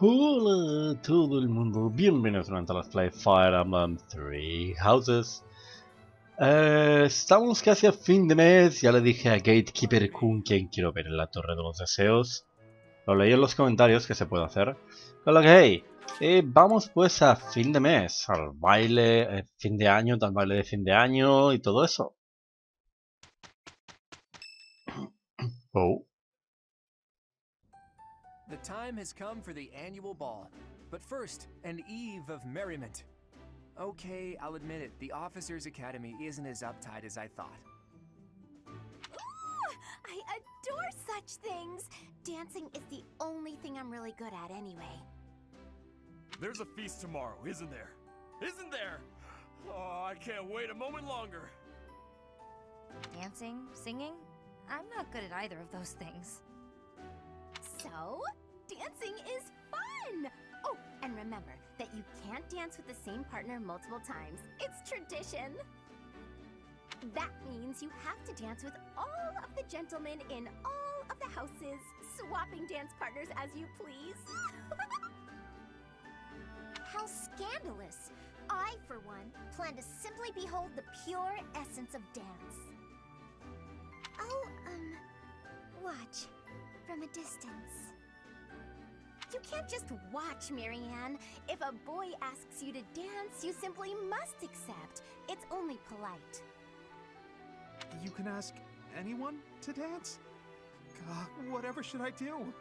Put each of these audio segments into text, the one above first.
Hola a todo el mundo, bienvenidos a Let's Play Fire Emblem Three Houses. Estamos casi a fin de mes, ya le dije a Gatekeeper Kun quien quiero ver en la Torre de los Deseos. Lo leí en los comentarios que se puede hacer. Con lo que, hey, vamos pues a fin de mes, al baile, fin de año, al baile de fin de año y todo eso. Oh. The time has come for the annual ball, but first, an eve of merriment. Okay, I'll admit it, the Officers' Academy isn't as uptight as I thought. Ooh, I adore such things! Dancing is the only thing I'm really good at anyway. There's a feast tomorrow, isn't there? Isn't there? Oh, I can't wait a moment longer. Dancing? Singing? I'm not good at either of those things. So, dancing is fun! Oh, and remember that you can't dance with the same partner multiple times. It's tradition. That means you have to dance with all of the gentlemen in all of the houses, swapping dance partners as you please. How scandalous! I, for one, plan to simply behold the pure essence of dance. I'll, watch from a distance. You can't just watch, Marianne. If a boy asks you to dance, you simply must accept. It's only polite. You can ask anyone to dance? God, whatever should I do?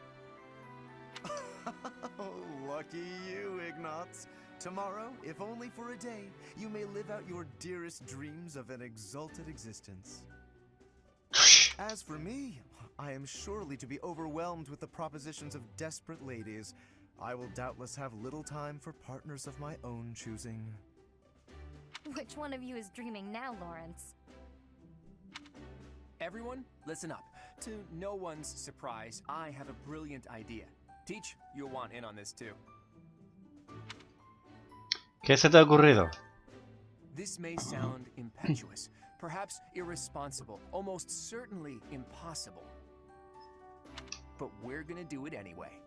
Oh, lucky you, Ignatz. Tomorrow, if only for a day, you may live out your dearest dreams of an exalted existence. As for me, I am surely to be overwhelmed with the propositions of desperate ladies. I will doubtless have little time for partners of my own choosing. Which one of you is dreaming now, Lawrence? Everyone, listen up. To no one's surprise, I have a brilliant idea. Teach, you'll want in on this too. ¿Qué se te ha ocurrido? This may sound impetuous, perhaps irresponsible, almost certainly impossible. But we're gonna do it anyway.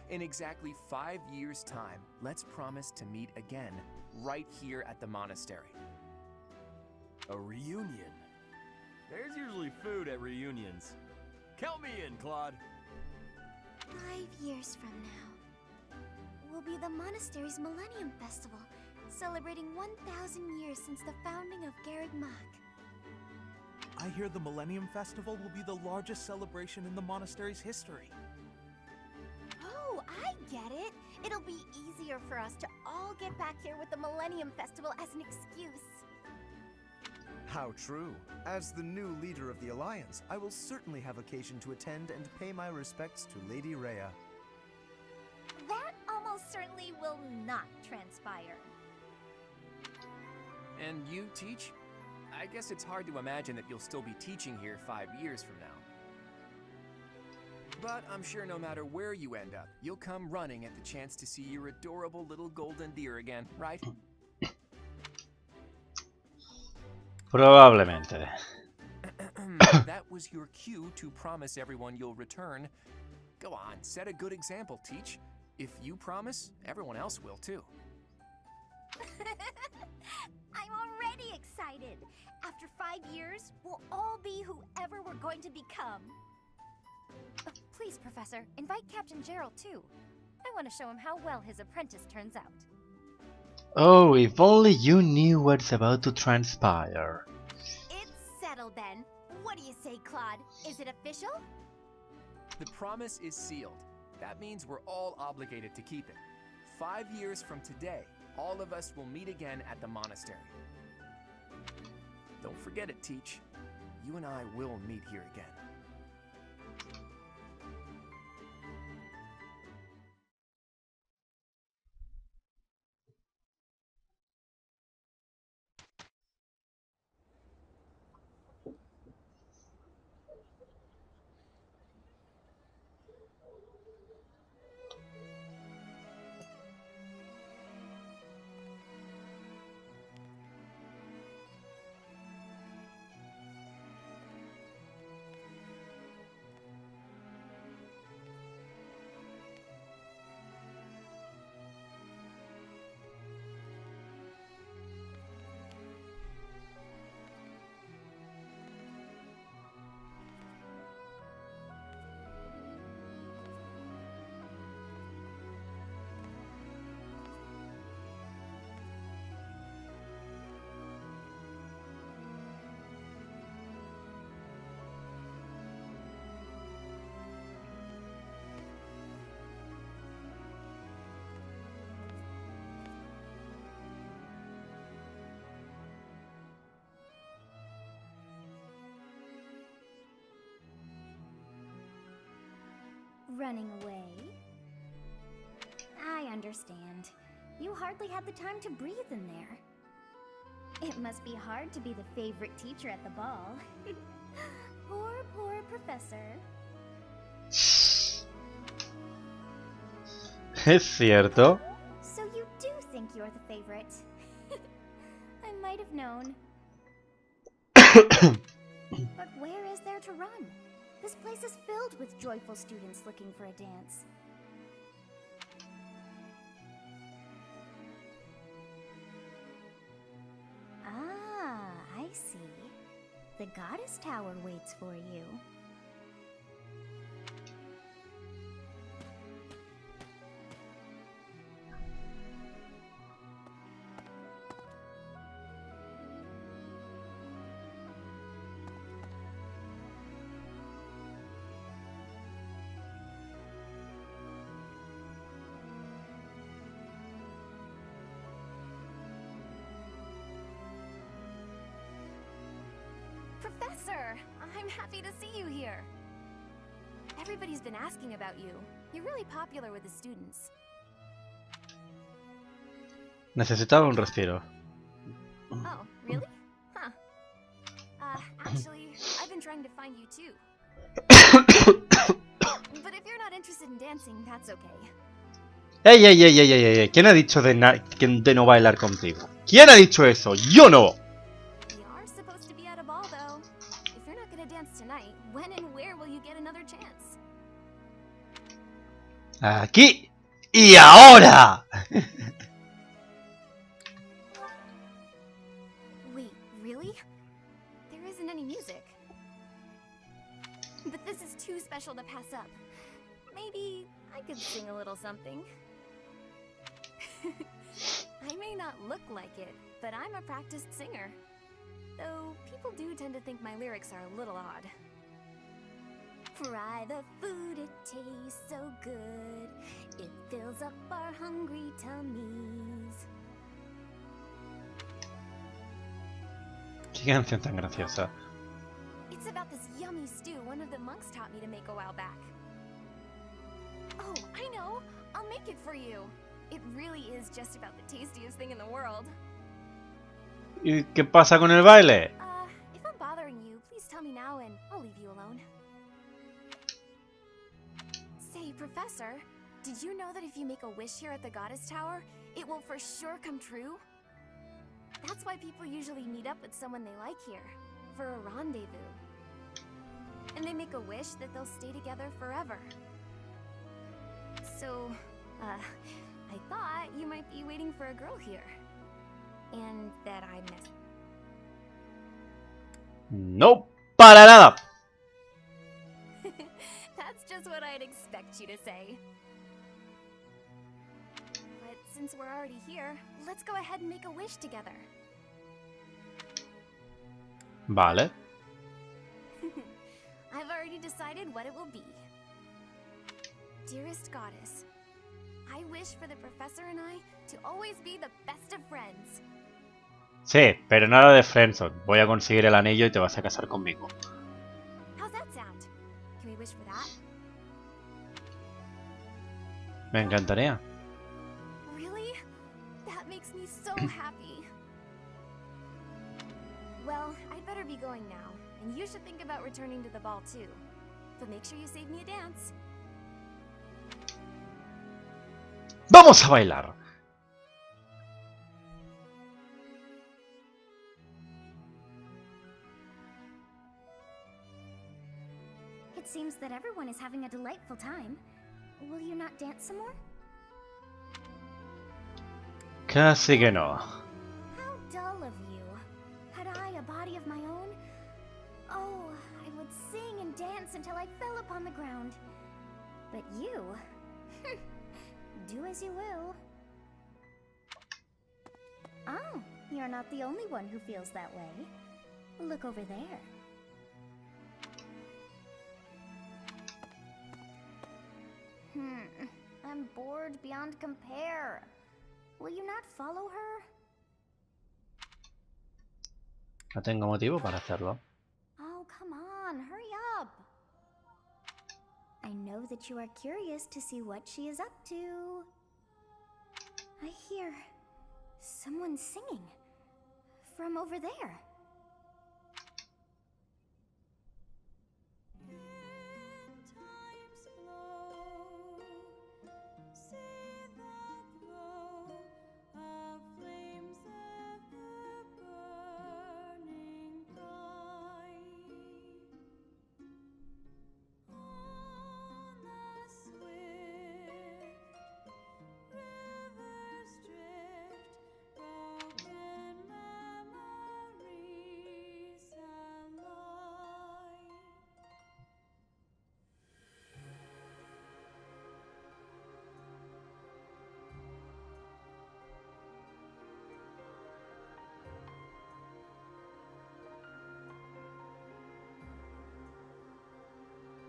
In exactly 5 years' time, let's promise to meet again, right here at the monastery. A reunion? There's usually food at reunions. Count me in, Claude. 5 years from now will be the monastery's Millennium Festival, celebrating 1,000 years since the founding of Garreg Mach. I hear the Millennium Festival will be the largest celebration in the monastery's history. Oh, I get it. It'll be easier for us to all get back here with the Millennium Festival as an excuse. How true. As the new leader of the Alliance, I will certainly have occasion to attend and pay my respects to Lady Rhea. That almost certainly will not transpire. And you, Teach? I guess it's hard to imagine that you'll still be teaching here 5 years from now. But I'm sure no matter where you end up, you'll come running at the chance to see your adorable little golden deer again, right? Probablemente. That was your cue to promise everyone you'll return. Go on, set a good example, Teach. If you promise, everyone else will too. I'm already excited. After 5 years, we'll all be whoever we're going to become. Please, Professor, invite Captain Gerald too. I want to show him how well his apprentice turns out. Oh, if only you knew what's about to transpire. It's settled then. What do you say, Claude? Is it official? The promise is sealed. That means we're all obligated to keep it. 5 years from today, all of us will meet again at the monastery. Don't forget it, Teach. You and I will meet here again. Running away? I understand. You hardly had the time to breathe in there. It must be hard to be the favorite teacher at the ball. Poor professor. Es cierto. So you do think you're the favorite? I might have known. But where is there to run? This place is filled with joyful students looking for a dance. Ah, I see. The goddess tower waits for you. Professor, I'm happy to see you here. Everybody's been asking about you. You're really popular with the students. Necesitaba un respiro. Oh, really? Huh. Actually, I've been trying to find you too. But if you're not interested in dancing, that's okay. ¡Ey! ¿Quién ha dicho de no bailar contigo? ¿Quién ha dicho eso? ¡Yo no! We are supposed to be at a ball, though. If you're not gonna dance tonight, when and where will you get another chance? ¡Aquí! ¡Y ahora! Wait, really? There isn't any music. But this is too special to pass up. Maybe I could sing a little something. I may not look like it, but I'm a practiced singer. Though people do tend to think my lyrics are a little odd. Fry the food, it tastes so good. It fills up our hungry tummies. ¡Qué canción tan graciosa! It's about this yummy stew one of the monks taught me to make a while back. Oh, I know! I'll make it for you! It really is just about the tastiest thing in the world. ¿Y qué pasa con el baile? If I'm bothering you, please tell me now and I'll leave you alone. Say, Professor, did you know that if you make a wish here at the Goddess Tower, it will for sure come true? That's why people usually meet up with someone they like here, for a rendezvous. And they make a wish that they'll stay together forever. So, I thought you might be waiting for a girl here. And that I met. ¡No! ¡Para nada! That's just what I'd expect you to say. But since we're already here, let's go ahead and make a wish together. Vale. I've already decided what it will be. Dearest Goddess, I wish for the Professor and I to always be the best of friends. Sí, pero nada de friendzone. Voy a conseguir el anillo y te vas a casar conmigo. How's that sound? Can we wish for that? Me encantaría. Really? That makes me so happy. Well, I'd better be going now, and you should think about returning to the ball too. But make sure you save me a dance. ¡Vamos a bailar! It seems that everyone is having a delightful time. Will you not dance some more? Casi que no. How dull of you. Had I a body of my own? Oh, I would sing and dance until I fell upon the ground. But you... do as you will. Oh, you're not the only one who feels that way. Look over there. I'm bored beyond compare. Will you not follow her? No tengo motivo para hacerlo. Oh, come on, hurry up. I know that you are curious to see what she is up to. I hear someone singing from over there.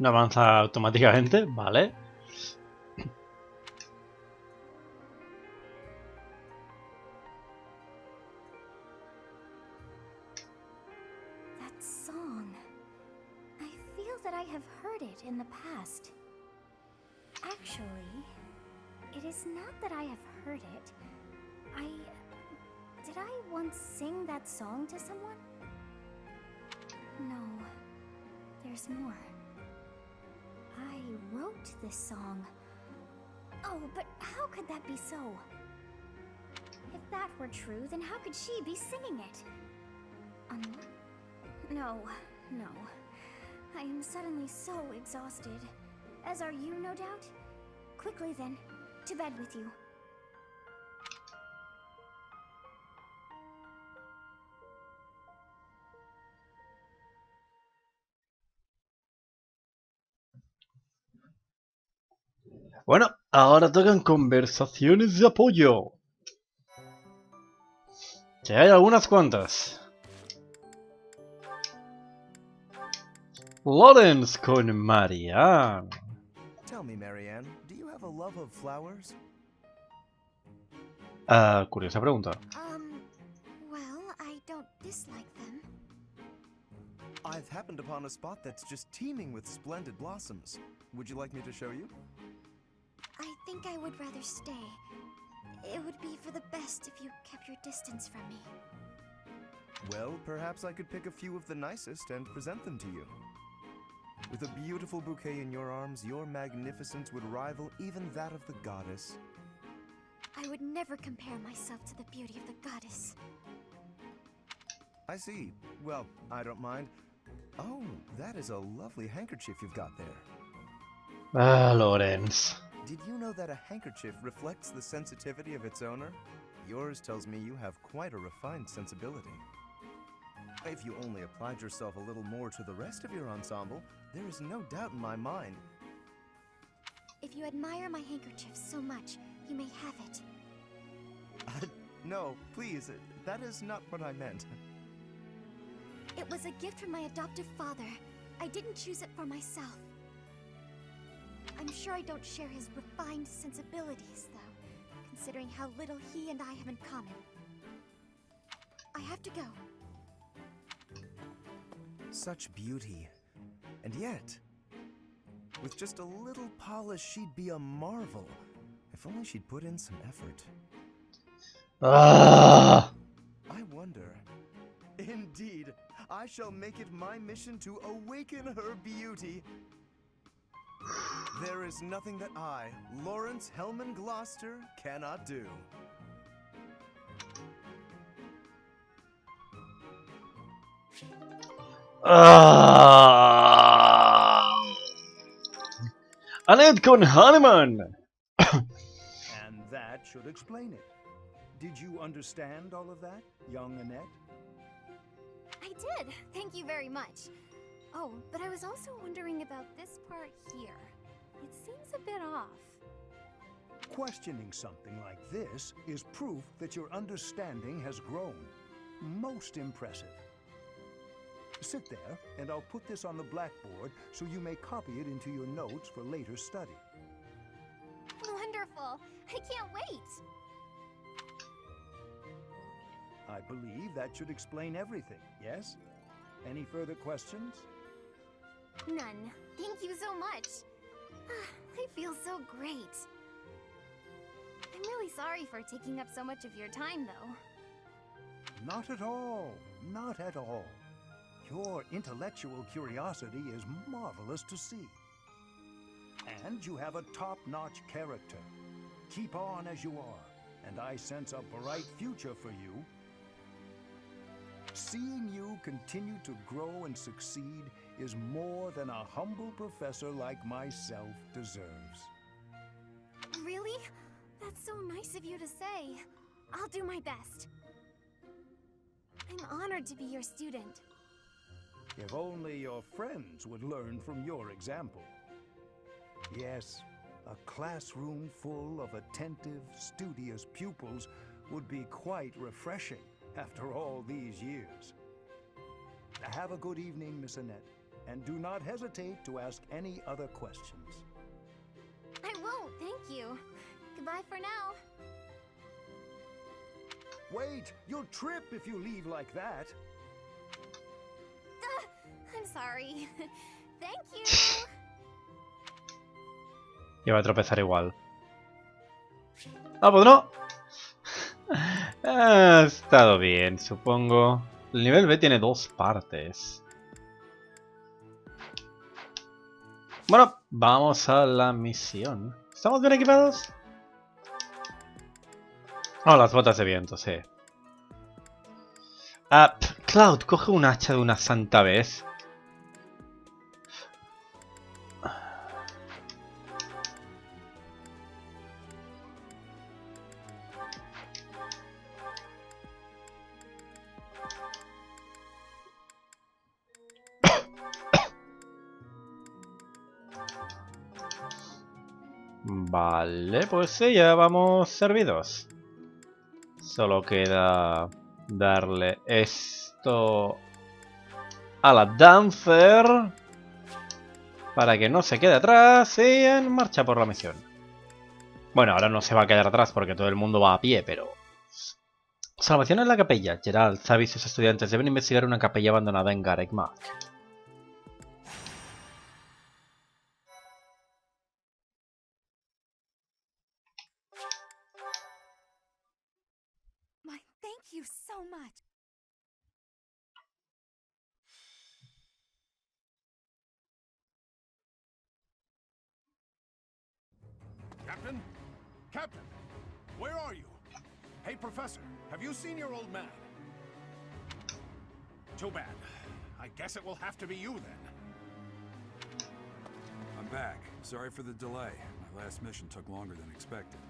No avanza automáticamente, vale. That song. I feel that I have heard it in the past. Actually, it is not that I have heard it. Did I once sing that song to someone? No. There's more. I wrote this song. Oh, but how could that be so? If that were true, then how could she be singing it? No. I am suddenly so exhausted. As are you, no doubt? Quickly then, to bed with you. Bueno, ahora tocan conversaciones de apoyo. Que hay algunas cuantas. Lawrence con Marianne. Tell me, Marianne, do you have a love of flowers? Curiosa pregunta. Well, I don't dislike them. I've happened upon a spot that's just teeming with splendid blossoms. Would you like me to show you? I think I would rather stay. It would be for the best if you kept your distance from me. Well, perhaps I could pick a few of the nicest and present them to you. With a beautiful bouquet in your arms, your magnificence would rival even that of the goddess. I would never compare myself to the beauty of the goddess. I see. Well, I don't mind. Oh, that is a lovely handkerchief you've got there. Lawrence. Did you know that a handkerchief reflects the sensitivity of its owner? Yours tells me you have quite a refined sensibility. If you only applied yourself a little more to the rest of your ensemble, there is no doubt in my mind. If you admire my handkerchief so much, you may have it. No, please, that is not what I meant. It was a gift from my adoptive father. I didn't choose it for myself. I'm sure I don't share his refined sensibilities, though, considering how little he and I have in common. I have to go. Such beauty. And yet, with just a little polish, she'd be a marvel. If only she'd put in some effort. Ah! I wonder. Indeed, I shall make it my mission to awaken her beauty. There is nothing that I, Lawrence Hellman Gloucester, cannot do. Annette con Hanneman! And that should explain it. Did you understand all of that, young Annette? I did. Thank you very much. Oh, but I was also wondering about this part here. It seems a bit off. Questioning something like this is proof that your understanding has grown. Most impressive. Sit there, and I'll put this on the blackboard so you may copy it into your notes for later study. Wonderful! I can't wait! I believe that should explain everything, yes? Any further questions? None. Thank you so much. I feel so great. I'm really sorry for taking up so much of your time, though. Not at all. Not at all. Your intellectual curiosity is marvelous to see. And you have a top-notch character. Keep on as you are, and I sense a bright future for you. Seeing you continue to grow and succeed is more than a humble professor like myself deserves. Really? That's so nice of you to say. I'll do my best. I'm honored to be your student. If only your friends would learn from your example. Yes, a classroom full of attentive, studious pupils would be quite refreshing after all these years. Have a good evening, Miss Annette, and do not hesitate to ask any other questions. I won't, thank you. Goodbye for now. Wait, you'll trip if you leave like that. I'm sorry. Thank you. Iba a tropezar igual. ¡Ah, pues no! Ha estado bien, supongo. El nivel B tiene 2 partes. Bueno, vamos a la misión. ¿Estamos bien equipados? Oh, las botas de viento, sí. Cloud, coge un hacha de una santa vez. Vale, pues sí, ya vamos servidos. Solo queda darle esto a la Dancer para que no se quede atrás y en marcha por la misión. Bueno, ahora no se va a quedar atrás porque todo el mundo va a pie, pero... Salvación en la capilla. Gerald, Xavi y sus estudiantes deben investigar una capilla abandonada en Garekmak. Thank you so much. Captain? Captain! Where are you? Hey, Professor, have you seen your old man? Too bad. I guess it will have to be you then. I'm back. Sorry for the delay. My last mission took longer than expected.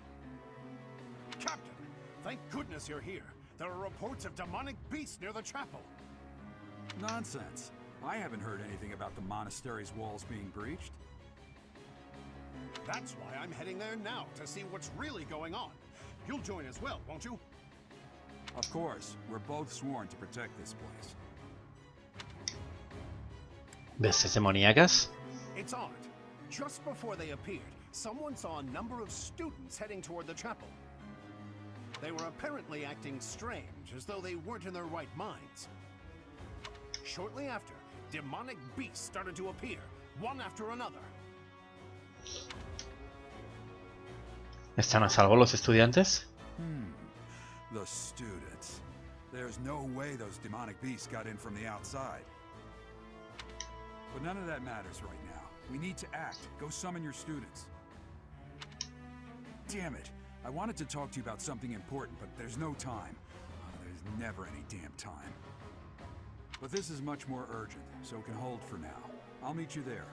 Captain, thank goodness you're here. There are reports of demonic beasts near the chapel. Nonsense. I haven't heard anything about the monastery's walls being breached. That's why I'm heading there now, to see what's really going on. You'll join as well, won't you? Of course. We're both sworn to protect this place. ¿Ves demoníacas? It's odd. Just before they appeared, someone saw a number of students heading toward the chapel. They were apparently acting strange, as though they weren't in their right minds. Shortly after, demonic beasts started to appear, one after another. ¿Están a salvo los estudiantes? The students. There's no way those demonic beasts got in from the outside. But none of that matters right now. We need to act. Go summon your students. Damn it. I wanted to talk to you about something important, but there's no time. There's never any damn time. But this is much more urgent, so it can hold for now. I'll meet you there.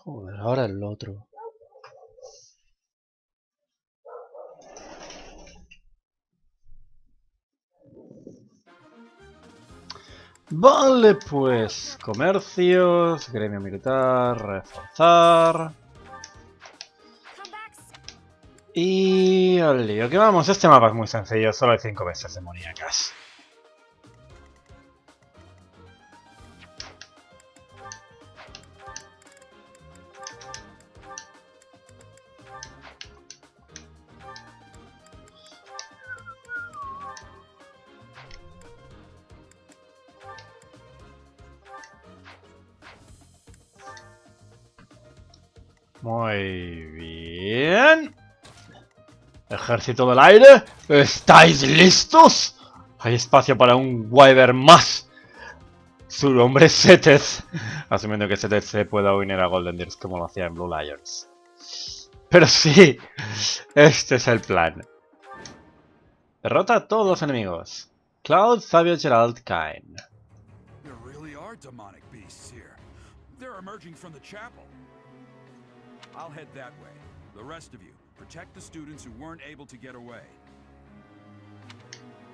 Joder, ahora el otro. Vale, pues comercios, gremio militar, reforzar. Y al lío que vamos, este mapa es muy sencillo, solo hay 5 bestias demoníacas. Muy bien. Ejército del aire, ¿estáis listos? Hay espacio para un Wyvern más. Su nombre es Seteth. Asumiendo que Seteth se pueda unir a Golden Deers como lo hacía en Blue Lions. Pero sí, este es el plan. Derrota a todos los enemigos. Cloud, Fabio, Gerald, Kain. There really are demonic beasts here. They're emerging from the chapel. I'll head that way. The rest of you, protect the students who weren't able to get away.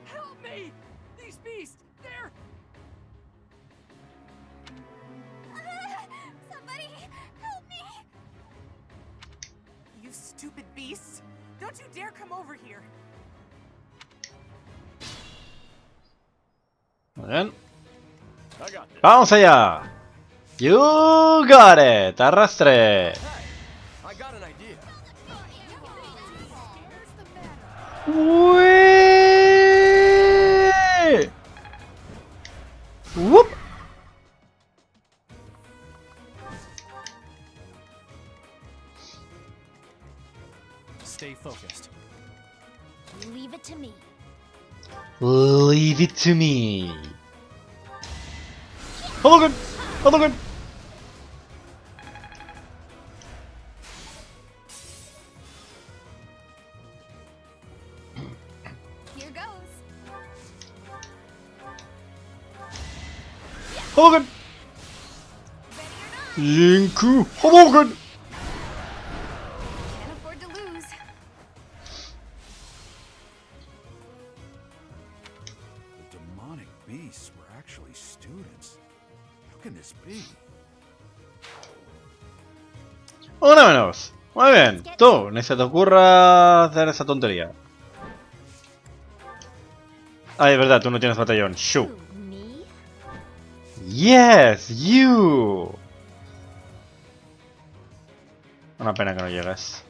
Help me! These beasts, they're... Somebody help me! You stupid beasts! Don't you dare come over here! Muy bien. I got this. ¡Vamos allá! You got it. Arrastre. I got an idea. ¡Uy! ¡Wup! Stay focused. Leave it to me. Leave it to me. Hadouken! Hadouken! Here goes. Hadouken! Yinku! Hadouken! Can't afford to lose. The demonic beasts were actually students. How can this be? Una menos. Muy bien. Tú, ni se te ocurra hacer esa tontería. Ah, es verdad, tú no tienes batallón. Shoo. Who, me? Yes, you. Una pena que no llegues.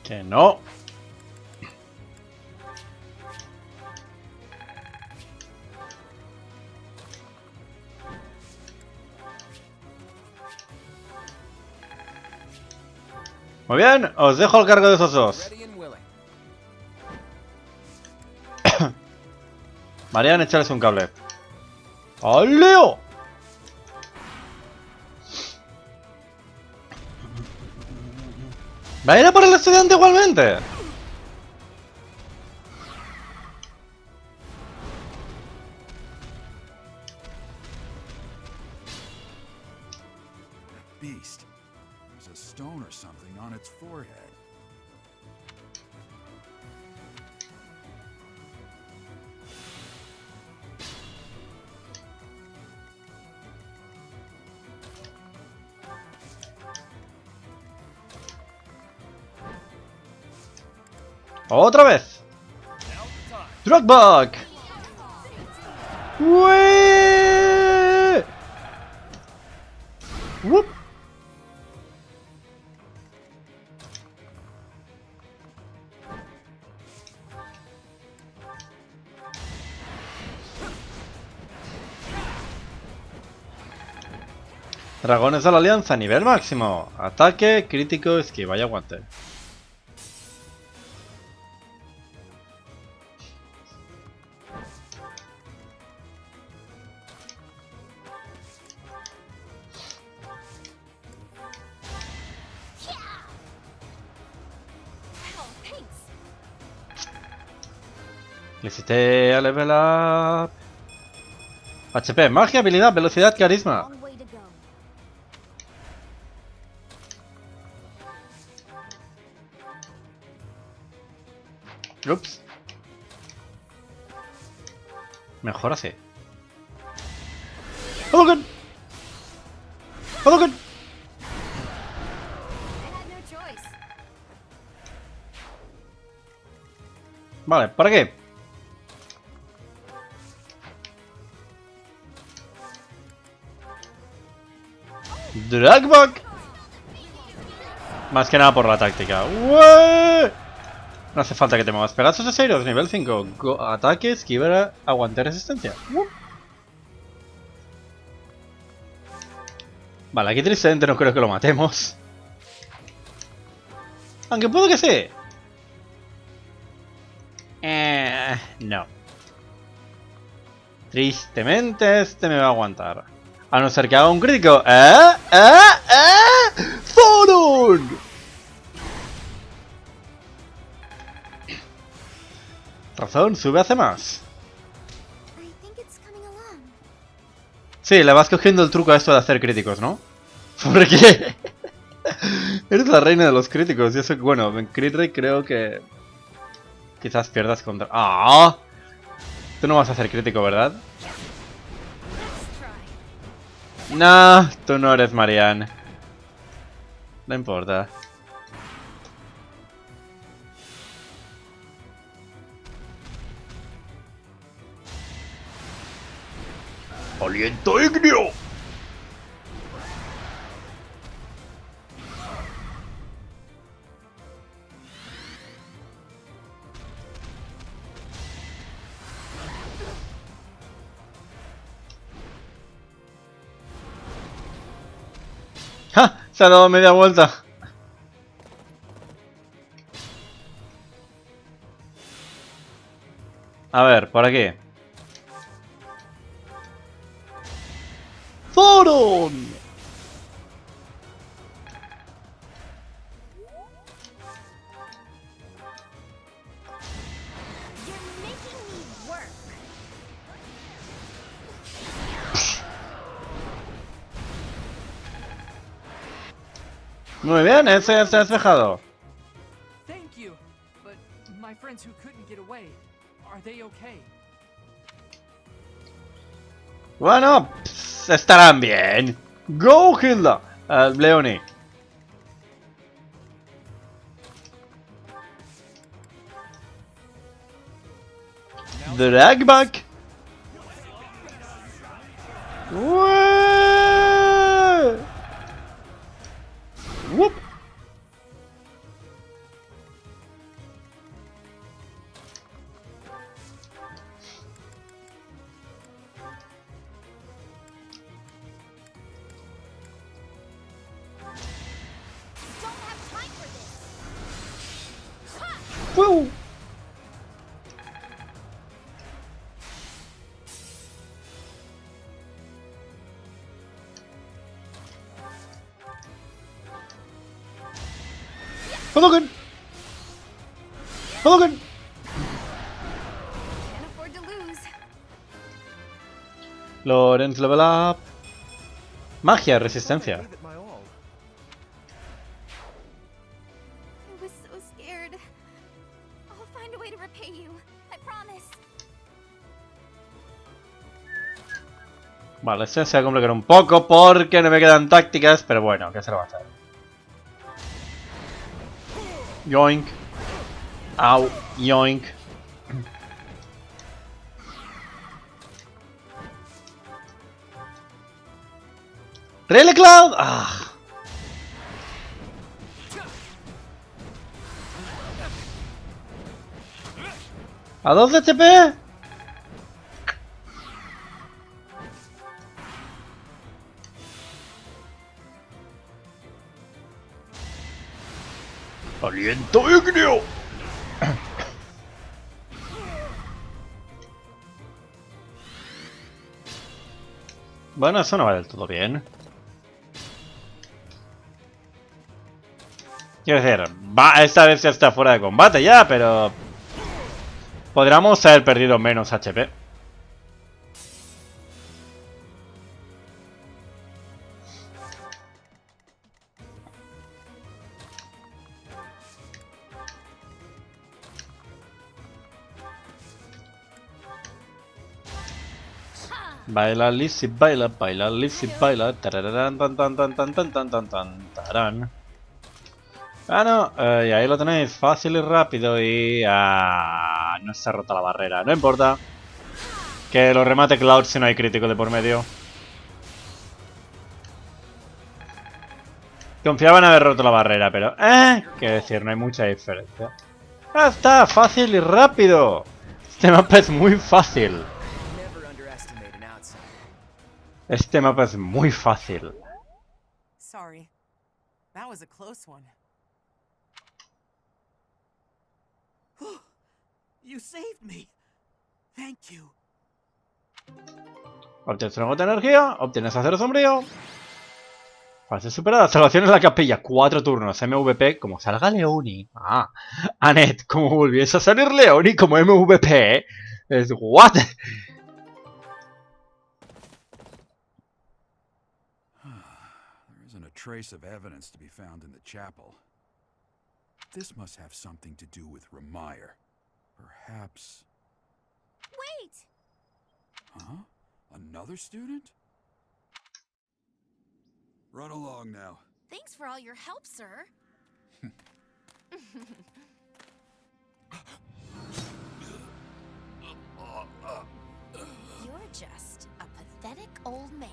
Que no. Muy bien, os dejo al cargo de esos dos. Ready and willing. Marian, echarles un cable. ¡Al Leo! ¿Va a ir a por el estudiante igualmente? Beast. There's a stone or something on its forehead. ¡Otra vez! ¡Drugback! ¡Ué! ¡Wup! Dragones de la Alianza, nivel máximo. Ataque, crítico, esquiva y aguante. Oh, thanks. Necesité a level up. HP, magia, habilidad, velocidad, carisma. Long way to go. Ups. Mejor así. ¡Hadouken! ¡Hadouken! I had no choice. Vale, ¿para qué? Dragback. Más que nada por la táctica. ¡Ué! No hace falta que te muevas. Pegasus de Seiros, nivel 5. Ataque, esquiva, aguante, resistencia. Vale, aquí tristemente no creo que lo matemos. Aunque puedo que sí. No. Tristemente este me va a aguantar. A no ser que haga un crítico. ¡Thoron! Razón, sube hace más. Sí, le vas cogiendo el truco a esto de hacer críticos, ¿no? Porque eres la reina de los críticos. Y eso, bueno, en crit rate creo que quizás pierdas contra... ¡Ah! Tú no vas a hacer crítico, ¿verdad? No, tú no eres Marianne. No importa. ¡Aliento ígneo! ¡Ja! Se ha dado media vuelta. A ver, por aquí. ¡Thoron! Muy bien, ese ya está despejado. Thank you. But my friends who couldn't get away, are they okay? Bueno, estarán bien. Go, Hilda. Leonie. Dragback. Whoop. Woo. Hadouken! Hadouken! Can't afford to lose. Lawrence level up. Magia, resistencia. I was so scared. I'll find a way to repay you. I promise. Vale, este se va a complicar un poco porque no me quedan tácticas, pero bueno, ¿qué se lo va a hacer? Yoink. Au. Yoink. ¡Really, Cloud! ¡Ah! ¿A 2 de HP? ¡Aliento ígneo! Bueno, eso no va del todo bien. Quiero decir, esta vez ya está fuera de combate ya, pero... podríamos haber perdido menos HP. Baila Lizzy, baila, baila Lizzy, baila. Tararán, tan tan tan tan tan tan tan tan tarán. Bueno, y ahí lo tenéis, fácil y rápido y... no se ha roto la barrera, no importa. Que lo remate Cloud si no hay crítico de por medio. Confiaba en haber roto la barrera, pero... qué decir, no hay mucha diferencia. ¡Ah, está! ¡Fácil y rápido! Este mapa es muy fácil. Never underestimate an outsider. Este mapa es muy fácil. Sorry. That was a close one. You saved me. Thank you. Obtienes una gota de energía, obtienes acero sombrío. Fase superada, salvación en la capilla, 4 turnos, MVP, como salga Leoni. Ah, Annette, como volviese a salir Leoni como MVP. Es what? There isn't a trace of evidence to be found in the chapel. This must have something to do with Ramire. Perhaps... Wait! Huh? Another student? Run along now. Thanks for all your help, sir. You're just a pathetic old man.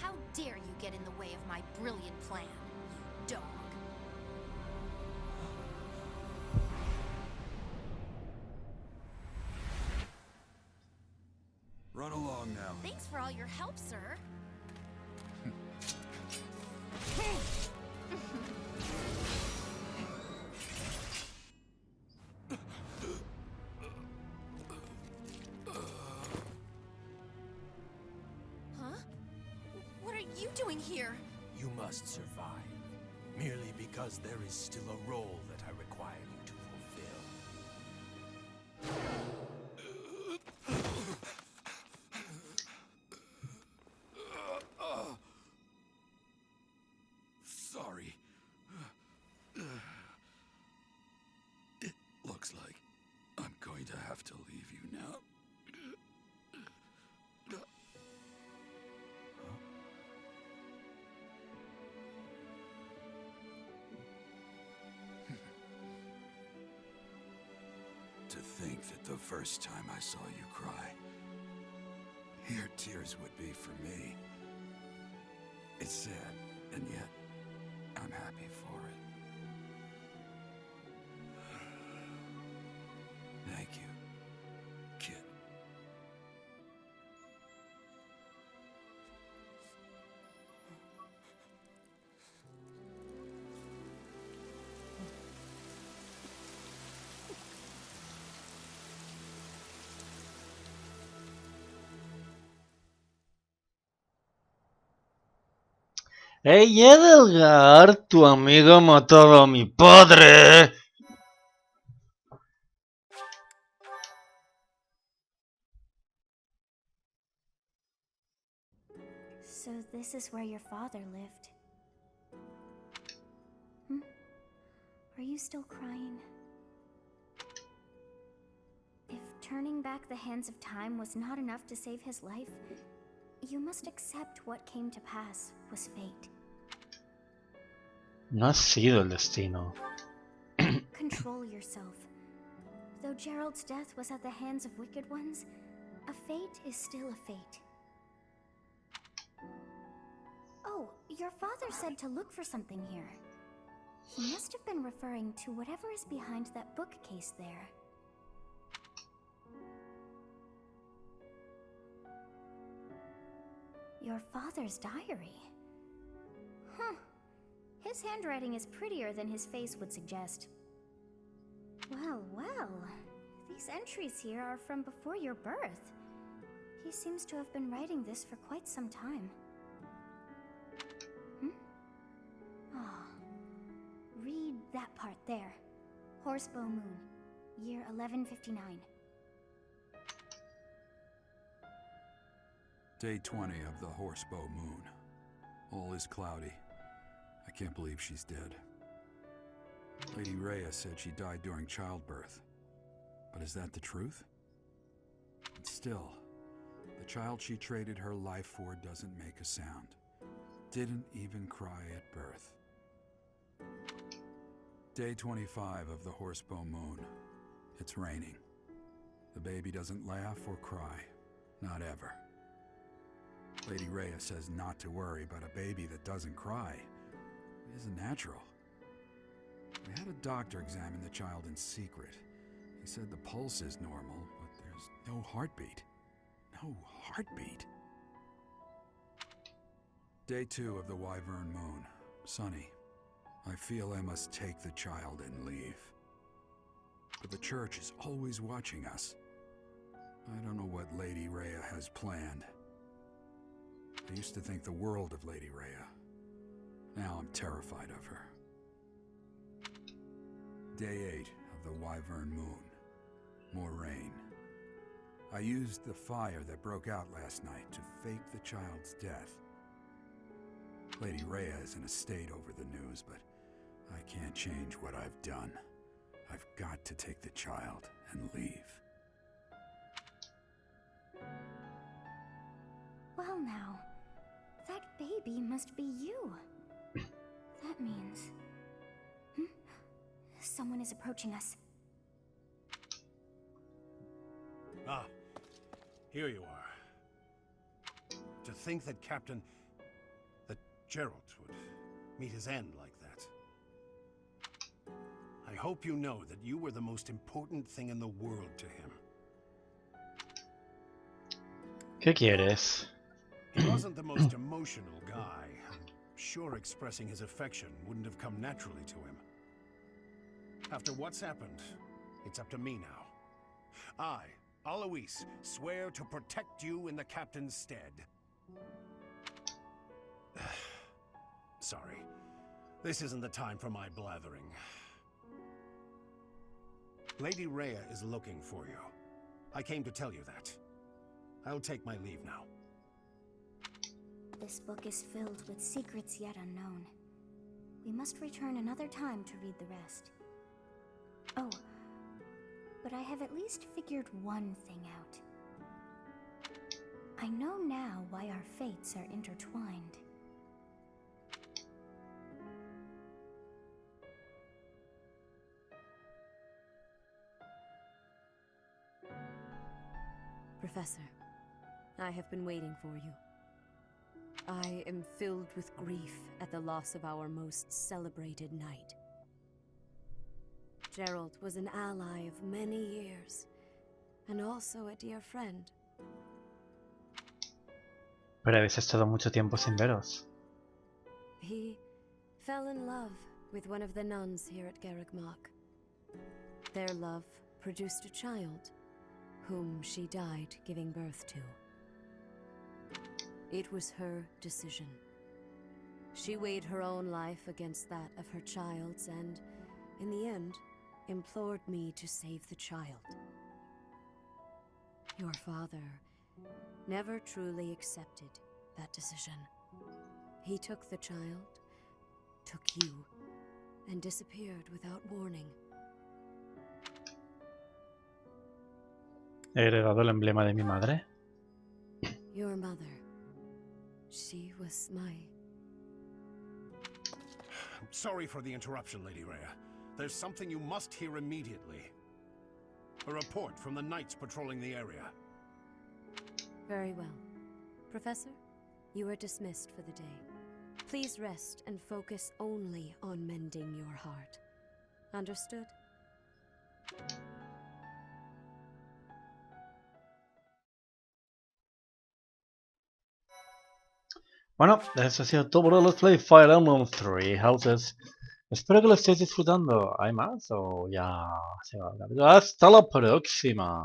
How dare you get in the way of my brilliant plan, you dog. Run along now. Thanks for all your help, sir. Huh? What are you doing here? You must survive, merely because there is still a role that I require you to fulfill. Sorry. It looks like I'm going to have to leave you now. To think that the first time I saw you cry, your tears would be for me. It's sad, and yet I'm happy for it. Thank you, kid. ¡Hey, Edelgard! Tu amigo matado a mi padre. So this is where your father lived. Are you still crying? If turning back the hands of time was not enough to save his life, you must accept what came to pass was fate. No ha sido el destino. Control yourself. Though Gerald's death was at the hands of wicked ones, a fate is still a fate. Oh, your father said to look for something here. He must have been referring to whatever is behind that bookcase there. Your father's diary. Huh. His handwriting is prettier than his face would suggest. Well, well. These entries here are from before your birth. He seems to have been writing this for quite some time. Read that part there. Horsebow Moon, year 1159. Day 20 of the Horsebow Moon. All is cloudy. I can't believe she's dead. Lady Rhea said she died during childbirth. But is that the truth? And still, the child she traded her life for doesn't make a sound. Didn't even cry at birth. Day 25 of the Horsebow Moon. It's raining. The baby doesn't laugh or cry. Not ever. Lady Rhea says not to worry about a baby that doesn't cry. It isn't natural. We had a doctor examine the child in secret. He said the pulse is normal, but there's no heartbeat. No heartbeat. Day 2 of the Wyvern Moon. Sunny. I feel I must take the child and leave. But the church is always watching us. I don't know what Lady Rhea has planned. I used to think the world of Lady Rhea. Now I'm terrified of her. Day 8 of the Wyvern Moon. More rain. I used the fire that broke out last night to fake the child's death. Lady Rhea is in a state over the news, but I can't change what I've done. I've got to take the child and leave. Well now, that baby must be you. That means... Someone is approaching us. Ah, here you are. To think that that Gerald would meet his end like that. I hope you know that you were the most important thing in the world to him. ¿Qué quieres? He wasn't the most emotional guy. I'm sure expressing his affection wouldn't have come naturally to him. After what's happened, it's up to me now. I, Alois, swear to protect you in the captain's stead. Sorry. This isn't the time for my blathering. Lady Rhea is looking for you. I came to tell you that. I'll take my leave now. This book is filled with secrets yet unknown. We must return another time to read the rest. Oh, but I have at least figured one thing out. I know now why our fates are intertwined. Professor, I have been waiting for you. I am filled with grief at the loss of our most celebrated knight. Gerald was an ally of many years, and also a dear friend. Pero habéis estado mucho tiempo sin veros. He fell in love with one of the nuns here at Garrigmach. Their love produced a child, whom she died giving birth to. It was her decision. She weighed her own life against that of her child's and, in the end, implored me to save the child. Your father never truly accepted that decision. He took the child, took you, and disappeared without warning. ¿He heredado el emblema de mi madre? Your mother. She was my... I'm sorry for the interruption, Lady Rhea. There's something you must hear immediately. A report from the knights patrolling the area. Very well. Professor, you are dismissed for the day. Please rest and focus only on mending your heart. Understood? Bueno, eso ha sido todo por Let's Play Fire Emblem 3 Houses. Espero que lo estéis disfrutando. ¿Hay más o ya se va a acabar? Hasta la próxima.